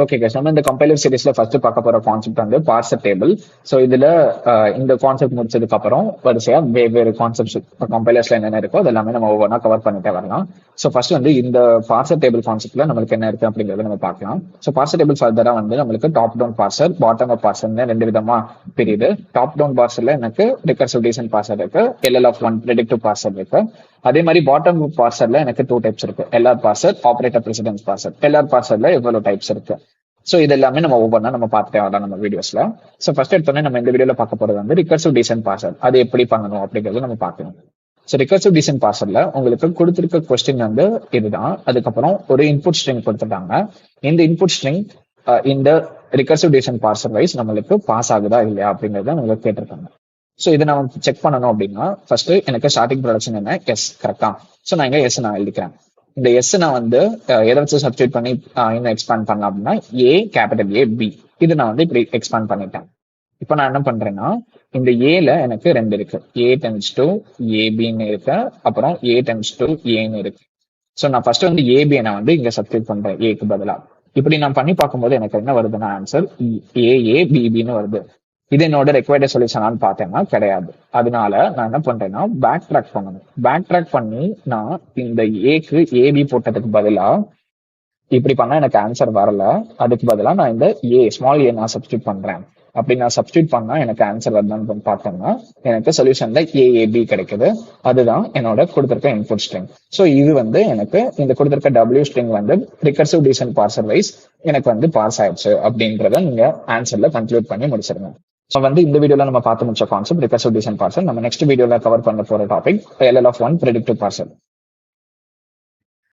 Okay guys, நம்ம இந்த compiler சீரிஸ்ல first பார்க்க போற கான்செப்ட் வந்து பார்சர் டேபிள். ஸோ இதுல இந்த கான்செப்ட் முடிச்சதுக்கு அப்புறம் வரிசையா வெவ்வேறு கான்செப்ட்ஸ் கம்பைலர்ஸ்ல என்னென்ன இருக்கோ அது எல்லாமே நம்ம ஒவ்வொன்றா கவர் பண்ணிட்டே வரலாம். ஸோ ஃபர்ஸ்ட் வந்து இந்த பார்சர் டேபிள் கான்செப்ட்ல நம்மளுக்கு என்ன இருக்கு அப்படிங்கறத நம்ம பார்க்கலாம். ஸோ பார்சர் டேபிள் ஃபர்தரா வந்து நம்மளுக்கு top down parser, bottom up பார்சர்னு ரெண்டு விதமா பிரியுது. டாப் டவுன் பார்சர்ல எனக்கு ரிகர்சிவ் டீசன்ட் பார்சர் இருக்கு, LL(1) ப்ரெடிக்டிவ் பார்சர் இருக்கு. அதே மாதிரி பாட்டம் அப் பார்சர்ல எனக்கு 2 டைப்ஸ் இருக்கு, LR parser, operator presidents parser. LR பார்சர்ல எவ்வளவு டைப்ஸ் இருக்கு. ஸோ இது எல்லாமே நம்ம ஒவ்வொன்றா நம்ம பார்த்துட்டே வரலாம் நம்ம வீடியோஸ்ல. ஸோ ஃபர்ஸ்ட் எடுத்தோன்னே நம்ம இந்த வீடியோல பார்க்க போறது வந்து ரிகர்சிவ் டீசன்ட் பார்சர். அது எப்படி பண்ணணும் அப்படிங்கறது நம்ம பார்க்கணும். ஸோ ரிகர்சிவ் டீசன்ட் பார்சர்ல உங்களுக்கு கொடுத்திருக்க கொஸ்டின் வந்து இதுதான். அதுக்கப்புறம் ஒரு இன்புட் ஸ்ட்ரிங் கொடுத்துட்டாங்க. இந்த இன்புட் ஸ்ட்ரிங் இந்த ரிகர்சிவ் டீசன்ட் பார்சர் வைஸ் நம்மளுக்கு பாஸ் ஆகுதா இல்லையா அப்படிங்கறத உங்களுக்கு கேட்டிருக்காங்க. ஸோ இதை நம்ம செக் பண்ணணும் அப்படின்னா ஃபர்ஸ்ட் எனக்கு ஸ்டார்டிங் ப்ரொடக்ஷன் என்ன, எஸ் கரெக்டா. ஸோ நான் இங்க எஸ் நான் எழுதிக்கிறேன். இந்த எஸ் நான் வந்து எதை வச்சு சப்ஸ்டியூட் பண்ணி இன்னும் எக்ஸ்பேண்ட் பண்ணலாம் அப்படின்னா ஏ, கேபிட்டல் ஏ, பி, இது நான் வந்து இப்படி எக்ஸ்பேண்ட் பண்ணிட்டேன். இப்போ நான் என்ன பண்றேன்னா இந்த ஏல எனக்கு 2 இருக்கு, ஏ டென்ஸ் டு ஏபின்னு இருக்கு, அப்புறம் ஏ டென்ஸ் டு ஏன்னு இருக்கு. ஸோ நான் ஃபர்ஸ்ட் வந்து ஏபியை நான் வந்து இங்க சப்ஸ்டியூட் பண்றேன் ஏக்கு பதிலா. இப்படி நான் பண்ணி பார்க்கும்போது எனக்கு என்ன வருதுன்னா ஆன்சர் ஏ பிபின்னு வருது. இது என்னோட ரெக்வயர்ட் சொல்யூஷனான்னு பார்த்தேன்னா கிடையாது. அதனால நான் என்ன பண்றேன்னா பேக் ட்ராக் பண்ணணும். பேக் ட்ராக் பண்ணி நான் இந்த ஏக்கு ஏபி போட்டதுக்கு பதிலா இப்படி பண்ணா எனக்கு ஆன்சர் வரல. அதுக்கு பதிலா நான் இந்த ஸ்மால் ஏ நான் சப்ஸ்டியூட் பண்றேன். அப்படி நான் சப்ஸ்டியூட் பண்ணா எனக்கு ஆன்சர் வருதான்னு பார்த்தோம்னா எனக்கு சொல்யூஷன்ல ஏஏபி கிடைக்குது. அதுதான் என்னோட கொடுத்திருக்க இன்புட் ஸ்ட்ரிங். ஸோ இது வந்து எனக்கு இந்த கொடுத்திருக்க டபிள்யூ ஸ்ட்ரிங் வந்து ரிகர்சிவ் டீசன்ட் பார்சர் வைஸ் எனக்கு வந்து பாஸ் ஆயிடுச்சு அப்படின்றத நீங்க ஆன்சர்ல கன்க்ளூட் பண்ணி முடிச்சிருங்க. ஸோ வந்து இந்த வீடியோல நம்ம பார்த்து முடிச்ச கான்செப்ட் ரிகர்சிவ் டீசன்ட் பார்சர். நம்ம நெக்ஸ்ட் வீடியோல கவர் பண்ண போற டாபிக் LL(1) ப்ரெடிக்டிவ் பார்சர்.